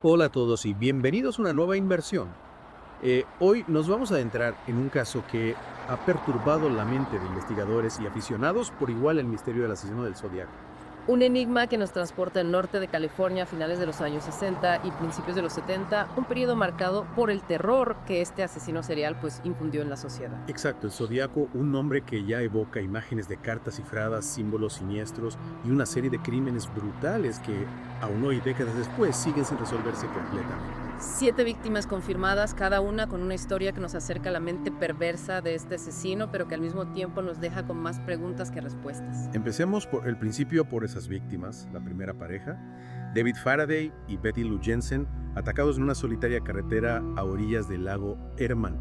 Hola a todos y bienvenidos a una nueva inversión. Hoy nos vamos a adentrar en un caso que ha perturbado la mente de investigadores y aficionados por igual el misterio del asesino del Zodiaco. Un enigma que nos transporta al norte de California a finales de los años 60 y principios de los 70, un periodo marcado por el terror que este asesino serial infundió en la sociedad. Exacto, el Zodiaco, un nombre que ya evoca imágenes de cartas cifradas, símbolos siniestros y una serie de crímenes brutales que, aún hoy, décadas después, siguen sin resolverse completamente. 7 víctimas confirmadas, cada una con una historia que nos acerca a la mente perversa de este asesino, pero que al mismo tiempo nos deja con más preguntas que respuestas. Empecemos por el principio por esas víctimas, la primera pareja, David Faraday y Betty Lou Jensen, atacados en una solitaria carretera a orillas del lago Herman.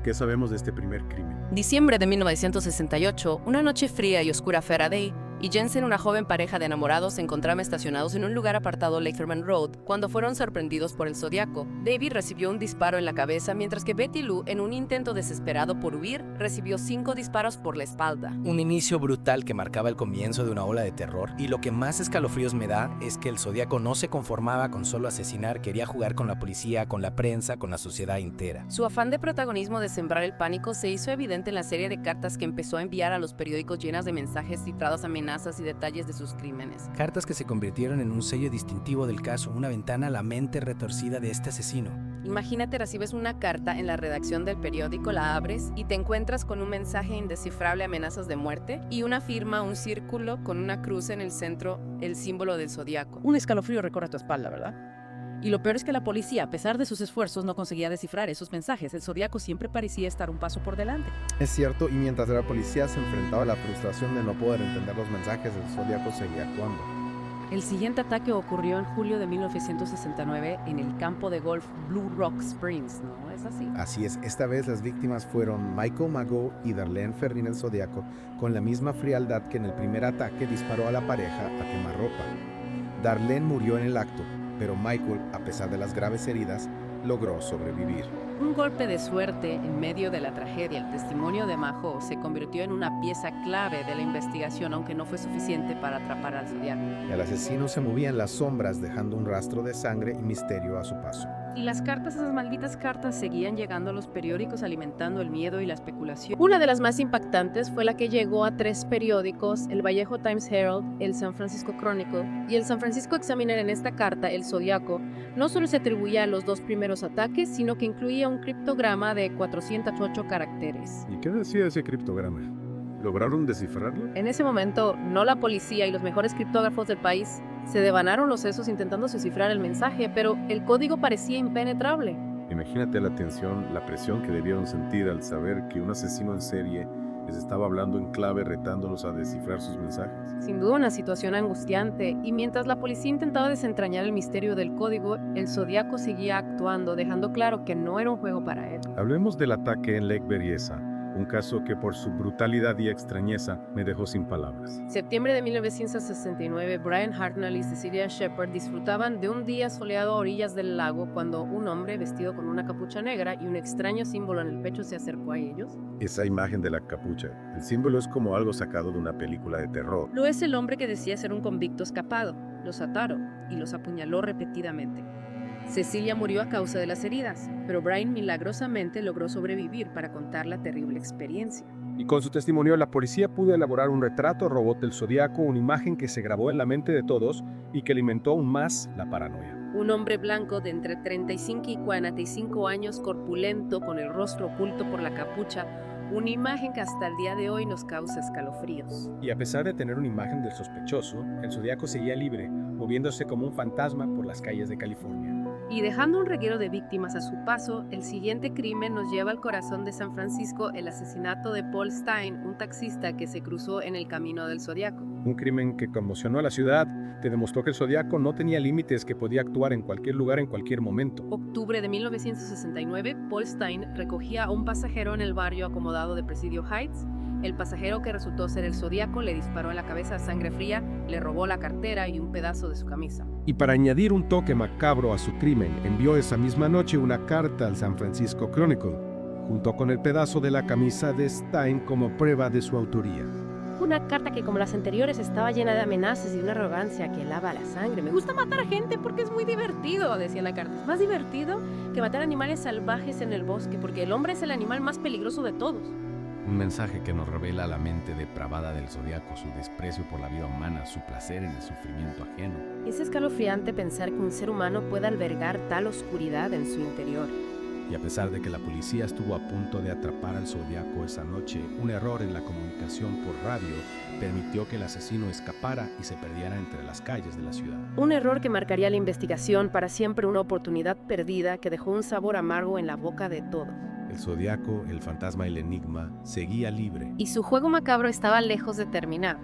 ¿Qué sabemos de este primer crimen? Diciembre de 1968, una noche fría y oscura, Faraday y Jensen, una joven pareja de enamorados, se encontraban estacionados en un lugar apartado Latham Road cuando fueron sorprendidos por el Zodiaco. David recibió un disparo en la cabeza, mientras que Betty Lou, en un intento desesperado por huir, recibió 5 disparos por la espalda. Un inicio brutal que marcaba el comienzo de una ola de terror, y lo que más escalofríos me da es que el Zodiaco no se conformaba con solo asesinar, quería jugar con la policía, con la prensa, con la sociedad entera. Su afán de protagonismo de sembrar el pánico se hizo evidente en la serie de cartas que empezó a enviar a los periódicos, llenas de mensajes cifrados, amenazas y detalles de sus crímenes. Cartas que se convirtieron en un sello distintivo del caso, una ventana a la mente retorcida de este asesino. Imagínate, recibes una carta en la redacción del periódico, la abres y te encuentras con un mensaje indescifrable, amenazas de muerte, y una firma, un círculo con una cruz en el centro, el símbolo del Zodiaco. Un escalofrío recorre tu espalda, ¿verdad? Y lo peor es que la policía, a pesar de sus esfuerzos, no conseguía descifrar esos mensajes. El Zodiaco siempre parecía estar un paso por delante. Es cierto, y mientras la policía se enfrentaba a la frustración de no poder entender los mensajes, el Zodiaco seguía actuando. El siguiente ataque ocurrió en julio de 1969 en el campo de golf Blue Rock Springs, ¿no es así? Así es, esta vez las víctimas fueron Michael Mago y Darlene Ferrin, el Zodiaco, con la misma frialdad que en el primer ataque disparó a la pareja a quemarropa. Darlene murió en el acto, pero Michael, a pesar de las graves heridas, logró sobrevivir. Un golpe de suerte en medio de la tragedia. El testimonio de Majo se convirtió en una pieza clave de la investigación, aunque no fue suficiente para atrapar al Zodiaco. El asesino se movía en las sombras, dejando un rastro de sangre y misterio a su paso. Y las cartas, esas malditas cartas, seguían llegando a los periódicos, alimentando el miedo y la especulación. Una de las más impactantes fue la que llegó a 3 periódicos, el Vallejo Times Herald, el San Francisco Chronicle y el San Francisco Examiner. En esta carta, el Zodiaco no solo se atribuía a los 2 primeros ataques, sino que incluía un criptograma de 408 caracteres. ¿Y qué decía ese criptograma? ¿Lograron descifrarlo? En ese momento, no la policía y los mejores criptógrafos del país se devanaron los sesos intentando descifrar el mensaje, pero el código parecía impenetrable. Imagínate la tensión, la presión que debieron sentir al saber que un asesino en serie les estaba hablando en clave, retándolos a descifrar sus mensajes. Sin duda una situación angustiante, y mientras la policía intentaba desentrañar el misterio del código, el Zodiaco seguía actuando, dejando claro que no era un juego para él. Hablemos del ataque en Lake Berryessa, un caso que por su brutalidad y extrañeza me dejó sin palabras. Septiembre de 1969, Brian Hartnell y Cecilia Shepard disfrutaban de un día soleado a orillas del lago cuando un hombre vestido con una capucha negra y un extraño símbolo en el pecho se acercó a ellos. Esa imagen de la capucha, el símbolo es como algo sacado de una película de terror. Lo es el hombre que decía ser un convicto escapado. Los ataron y los apuñaló repetidamente. Cecilia murió a causa de las heridas, pero Brian milagrosamente logró sobrevivir para contar la terrible experiencia. Y con su testimonio, la policía pudo elaborar un retrato robot del Zodiaco, una imagen que se grabó en la mente de todos y que alimentó aún más la paranoia. Un hombre blanco de entre 35 y 45 años, corpulento, con el rostro oculto por la capucha, una imagen que hasta el día de hoy nos causa escalofríos. Y a pesar de tener una imagen del sospechoso, el Zodiaco seguía libre, moviéndose como un fantasma por las calles de California. Y dejando un reguero de víctimas a su paso, el siguiente crimen nos lleva al corazón de San Francisco, el asesinato de Paul Stine, un taxista que se cruzó en el camino del Zodiaco. Un crimen que conmocionó a la ciudad, te demostró que el Zodiaco no tenía límites, que podía actuar en cualquier lugar, en cualquier momento. Octubre de 1969, Paul Stine recogía a un pasajero en el barrio acomodado de Presidio Heights. El pasajero, que resultó ser el Zodiaco, le disparó en la cabeza a sangre fría, le robó la cartera y un pedazo de su camisa. Y para añadir un toque macabro a su crimen, envió esa misma noche una carta al San Francisco Chronicle, junto con el pedazo de la camisa de Stein como prueba de su autoría. Una carta que, como las anteriores, estaba llena de amenazas y de una arrogancia que lava la sangre. Me gusta matar gente porque es muy divertido, decía la carta. Es más divertido que matar animales salvajes en el bosque, porque el hombre es el animal más peligroso de todos. Un mensaje que nos revela la mente depravada del zodiaco, su desprecio por la vida humana, su placer en el sufrimiento ajeno. Es escalofriante pensar que un ser humano pueda albergar tal oscuridad en su interior. Y a pesar de que la policía estuvo a punto de atrapar al zodiaco esa noche, un error en la comunicación por radio permitió que el asesino escapara y se perdiera entre las calles de la ciudad. Un error que marcaría la investigación para siempre, una oportunidad perdida que dejó un sabor amargo en la boca de todos. El zodiaco, el fantasma y el enigma seguía libre. Y su juego macabro estaba lejos de terminar.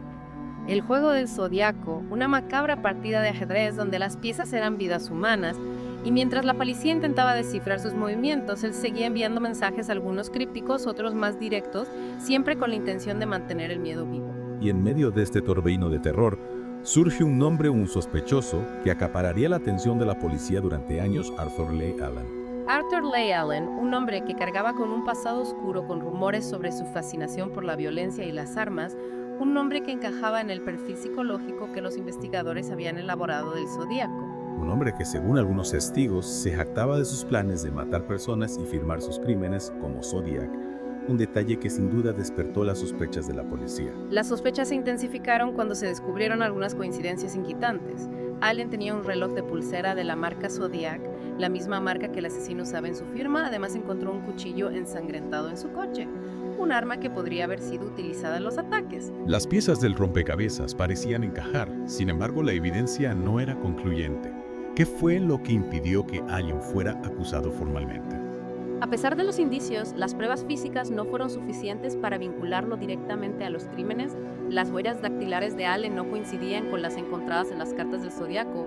El juego del zodiaco, una macabra partida de ajedrez donde las piezas eran vidas humanas, y mientras la policía intentaba descifrar sus movimientos, él seguía enviando mensajes, algunos crípticos, otros más directos, siempre con la intención de mantener el miedo vivo. Y en medio de este torbellino de terror, surge un nombre, un sospechoso, que acapararía la atención de la policía durante años: Arthur Leigh Allen. Arthur Leigh Allen, un hombre que cargaba con un pasado oscuro con rumores sobre su fascinación por la violencia y las armas, un hombre que encajaba en el perfil psicológico que los investigadores habían elaborado del zodíaco. Un hombre que, según algunos testigos, se jactaba de sus planes de matar personas y firmar sus crímenes como Zodiac, un detalle que sin duda despertó las sospechas de la policía. Las sospechas se intensificaron cuando se descubrieron algunas coincidencias inquietantes. Allen tenía un reloj de pulsera de la marca Zodiac, la misma marca que el asesino usaba en su firma. Además encontró un cuchillo ensangrentado en su coche, un arma que podría haber sido utilizada en los ataques. Las piezas del rompecabezas parecían encajar, sin embargo la evidencia no era concluyente. ¿Qué fue lo que impidió que Allen fuera acusado formalmente? A pesar de los indicios, las pruebas físicas no fueron suficientes para vincularlo directamente a los crímenes. Las huellas dactilares de Allen no coincidían con las encontradas en las cartas del zodiaco,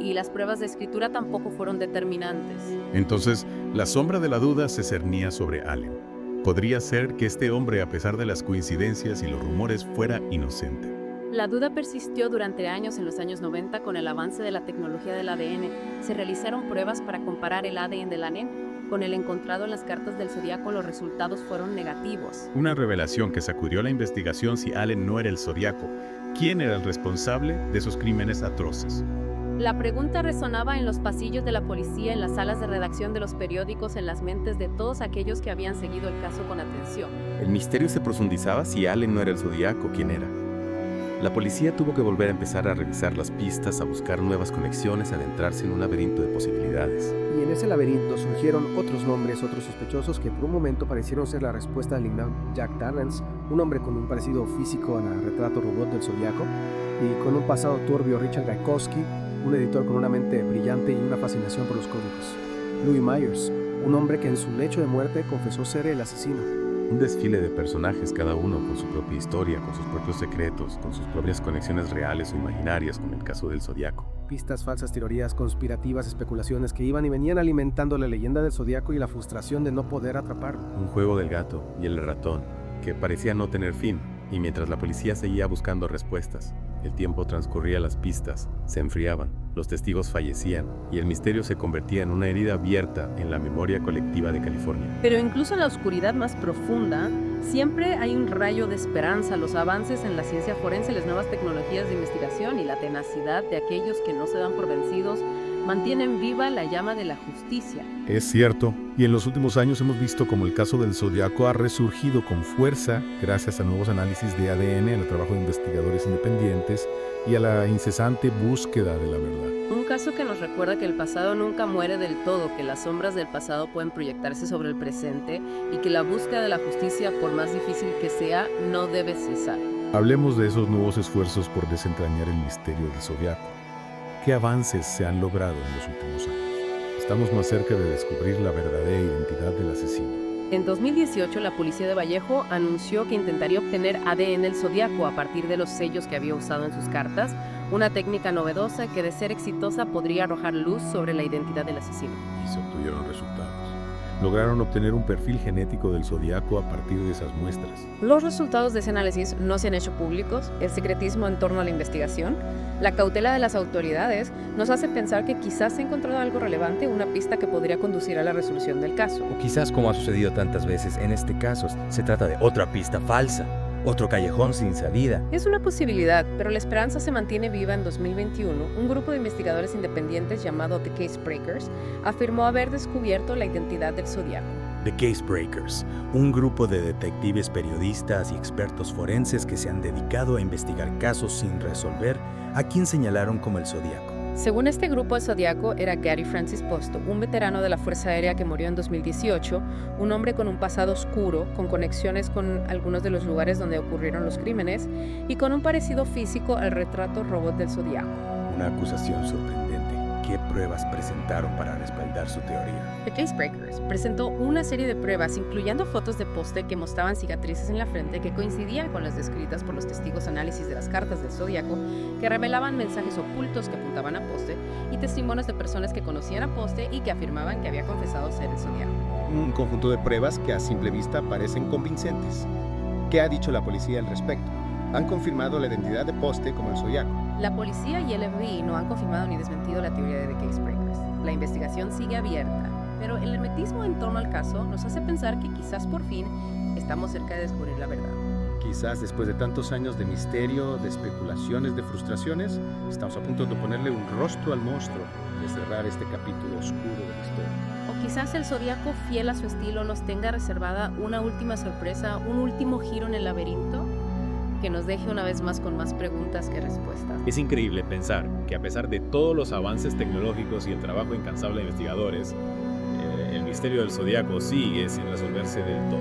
y las pruebas de escritura tampoco fueron determinantes. Entonces, la sombra de la duda se cernía sobre Allen. ¿Podría ser que este hombre, a pesar de las coincidencias y los rumores, fuera inocente? La duda persistió durante años. En los años 90, con el avance de la tecnología del ADN, se realizaron pruebas para comparar el ADN de Allen con el encontrado en las cartas del zodiaco. Los resultados fueron negativos. Una revelación que sacudió la investigación. Si Allen no era el zodiaco, ¿quién era el responsable de esos crímenes atroces? La pregunta resonaba en los pasillos de la policía, en las salas de redacción de los periódicos, en las mentes de todos aquellos que habían seguido el caso con atención. El misterio se profundizaba. Si Allen no era el zodiaco, ¿quién era? La policía tuvo que volver a empezar a revisar las pistas, a buscar nuevas conexiones, a adentrarse en un laberinto de posibilidades. Y en ese laberinto surgieron otros nombres, otros sospechosos que por un momento parecieron ser la respuesta al enigma Jack Torrance, un hombre con un parecido físico al retrato robot del zodiaco, y con un pasado turbio Richard Gaikowski, un editor con una mente brillante y una fascinación por los códigos. Louis Myers, un hombre que en su lecho de muerte confesó ser el asesino. Un desfile de personajes, cada uno con su propia historia, con sus propios secretos, con sus propias conexiones reales o imaginarias, como el caso del zodiaco. Pistas, falsas teorías conspirativas, especulaciones que iban y venían alimentando la leyenda del zodiaco y la frustración de no poder atraparlo. Un juego del gato y el ratón, que parecía no tener fin, y mientras la policía seguía buscando respuestas, el tiempo transcurría, las pistas se enfriaban, los testigos fallecían y el misterio se convertía en una herida abierta en la memoria colectiva de California. Pero incluso en la oscuridad más profunda, siempre hay un rayo de esperanza. Los avances en la ciencia forense, las nuevas tecnologías de investigación y la tenacidad de aquellos que no se dan por vencidos mantienen viva la llama de la justicia. Es cierto, y en los últimos años hemos visto cómo el caso del zodiaco ha resurgido con fuerza gracias a nuevos análisis de ADN, al trabajo de investigadores independientes y a la incesante búsqueda de la verdad. Un caso que nos recuerda que el pasado nunca muere del todo, que las sombras del pasado pueden proyectarse sobre el presente y que la búsqueda de la justicia, por más difícil que sea, no debe cesar. Hablemos de esos nuevos esfuerzos por desentrañar el misterio del zodiaco. ¿Qué avances se han logrado en los últimos años? Estamos más cerca de descubrir la verdadera identidad del asesino. En 2018, la policía de Vallejo anunció que intentaría obtener ADN del zodiaco a partir de los sellos que había usado en sus cartas, una técnica novedosa que, de ser exitosa, podría arrojar luz sobre la identidad del asesino. Y se obtuvieron resultados. Lograron obtener un perfil genético del zodiaco a partir de esas muestras. Los resultados de ese análisis no se han hecho públicos. El secretismo en torno a la investigación, la cautela de las autoridades, nos hace pensar que quizás se ha encontrado algo relevante, una pista que podría conducir a la resolución del caso. O quizás, como ha sucedido tantas veces en este caso, se trata de otra pista falsa, Otro callejón sin salida. Es una posibilidad, pero la esperanza se mantiene viva. En 2021. Un grupo de investigadores independientes llamado The Case Breakers afirmó haber descubierto la identidad del Zodiaco. The Case Breakers, un grupo de detectives, periodistas y expertos forenses que se han dedicado a investigar casos sin resolver, a quien señalaron como el Zodiaco. Según este grupo, el Zodiaco era Gary Francis Posto, un veterano de la Fuerza Aérea que murió en 2018, un hombre con un pasado oscuro, con conexiones con algunos de los lugares donde ocurrieron los crímenes y con un parecido físico al retrato robot del Zodiaco. Una acusación sorprendente. ¿Qué pruebas presentaron para respaldar su teoría? The Case Breakers presentó una serie de pruebas, incluyendo fotos de Poste que mostraban cicatrices en la frente que coincidían con las descritas por los testigos análisis de las cartas del Zodiaco, que revelaban mensajes ocultos que apuntaban a Poste y testimonios de personas que conocían a Poste y que afirmaban que había confesado ser el Zodiaco. Un conjunto de pruebas que a simple vista parecen convincentes. ¿Qué ha dicho la policía al respecto? Han confirmado la identidad de Poste como el Zodiaco. La policía y el FBI no han confirmado ni desmentido la teoría de The Case Breakers. La investigación sigue abierta, pero el hermetismo en torno al caso nos hace pensar que quizás por fin estamos cerca de descubrir la verdad. Quizás después de tantos años de misterio, de especulaciones, de frustraciones, estamos a punto de ponerle un rostro al monstruo y cerrar este capítulo oscuro de la historia. O quizás el Zodiaco, fiel a su estilo, nos tenga reservada una última sorpresa, un último giro en el laberinto que nos deje una vez más con más preguntas que respuestas. Es increíble pensar que a pesar de todos los avances tecnológicos y el trabajo incansable de investigadores, el misterio del Zodiaco sigue sin resolverse del todo.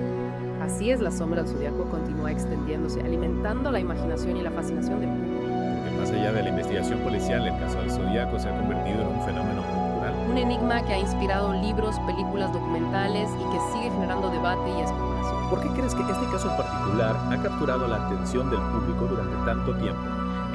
Así es, la sombra del Zodiaco continúa extendiéndose, alimentando la imaginación y la fascinación del público. Porque más allá de la investigación policial, el caso del Zodiaco se ha convertido en un fenómeno cultural. Un enigma que ha inspirado libros, películas, documentales y que sigue generando debate y especulación. ¿Por qué crees que este caso en particular ha capturado la atención del público durante tanto tiempo?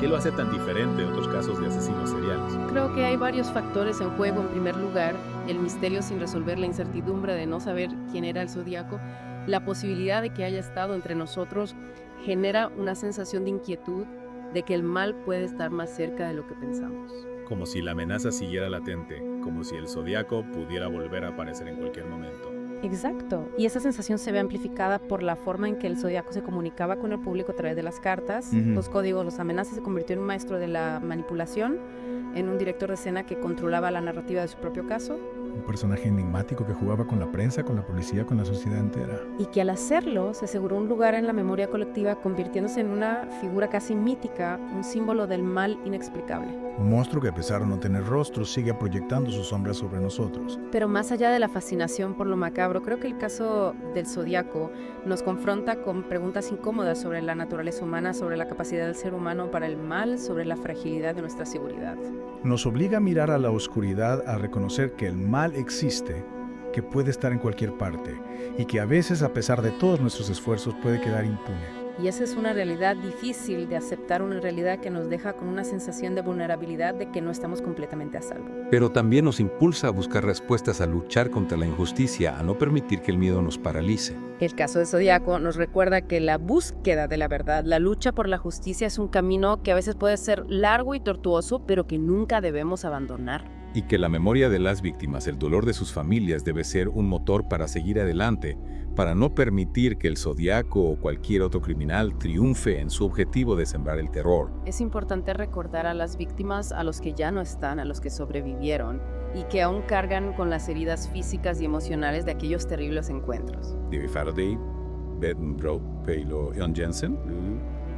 ¿Qué lo hace tan diferente de otros casos de asesinos seriales? Creo que hay varios factores en juego. En primer lugar, el misterio sin resolver, la incertidumbre de no saber quién era el Zodiaco, la posibilidad de que haya estado entre nosotros genera una sensación de inquietud de que el mal puede estar más cerca de lo que pensamos. Como si la amenaza siguiera latente, como si el Zodiaco pudiera volver a aparecer en cualquier momento. Exacto, y esa sensación se ve amplificada por la forma en que el Zodiaco se comunicaba con el público a través de las cartas, los códigos, las amenazas. Se convirtió en un maestro de la manipulación, en un director de escena que controlaba la narrativa de su propio caso. Un personaje enigmático que jugaba con la prensa, con la policía, con la sociedad entera. Y que al hacerlo se aseguró un lugar en la memoria colectiva, convirtiéndose en una figura casi mítica, un símbolo del mal inexplicable. Un monstruo que, a pesar de no tener rostro, sigue proyectando su sombra sobre nosotros. Pero más allá de la fascinación por lo macabro, creo que el caso del Zodiaco nos confronta con preguntas incómodas sobre la naturaleza humana, sobre la capacidad del ser humano para el mal, sobre la fragilidad de nuestra seguridad. Nos obliga a mirar a la oscuridad, a reconocer que el mal existe, que puede estar en cualquier parte y que a veces, a pesar de todos nuestros esfuerzos, puede quedar impune. Y esa es una realidad difícil de aceptar, una realidad que nos deja con una sensación de vulnerabilidad, de que no estamos completamente a salvo. Pero también nos impulsa a buscar respuestas, a luchar contra la injusticia, a no permitir que el miedo nos paralice. El caso de Zodiaco nos recuerda que la búsqueda de la verdad, la lucha por la justicia es un camino que a veces puede ser largo y tortuoso, pero que nunca debemos abandonar. Y que la memoria de las víctimas, el dolor de sus familias debe ser un motor para seguir adelante, para no permitir que el Zodiaco o cualquier otro criminal triunfe en su objetivo de sembrar el terror. Es importante recordar a las víctimas, a los que ya no están, a los que sobrevivieron y que aún cargan con las heridas físicas y emocionales de aquellos terribles encuentros. David Faraday, Beth Palo Jensen,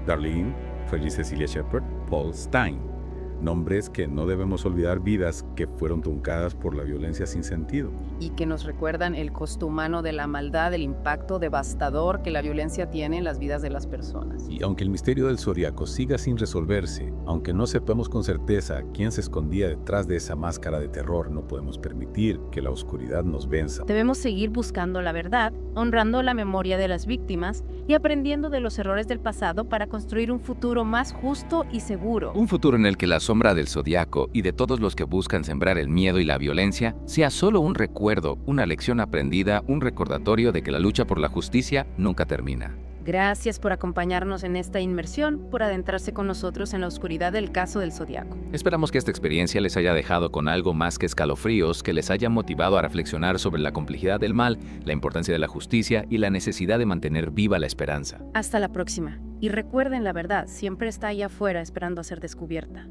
Darlene, Freddy Cecilia Shepard, Paul Stein. Nombres que no debemos olvidar, vidas que fueron truncadas por la violencia sin sentido. Y que nos recuerdan el costo humano de la maldad, el impacto devastador que la violencia tiene en las vidas de las personas. Y aunque el misterio del Zodiaco siga sin resolverse, aunque no sepamos con certeza quién se escondía detrás de esa máscara de terror, no podemos permitir que la oscuridad nos venza. Debemos seguir buscando la verdad, honrando la memoria de las víctimas y aprendiendo de los errores del pasado para construir un futuro más justo y seguro. Un futuro en el que la sombra del Zodiaco y de todos los que buscan sembrar el miedo y la violencia sea solo un recuerdo, una lección aprendida, un recordatorio de que la lucha por la justicia nunca termina. Gracias por acompañarnos en esta inmersión, por adentrarse con nosotros en la oscuridad del caso del Zodiaco. Esperamos que esta experiencia les haya dejado con algo más que escalofríos, que les haya motivado a reflexionar sobre la complejidad del mal, la importancia de la justicia y la necesidad de mantener viva la esperanza. Hasta la próxima. Y recuerden, la verdad siempre está allá afuera esperando a ser descubierta.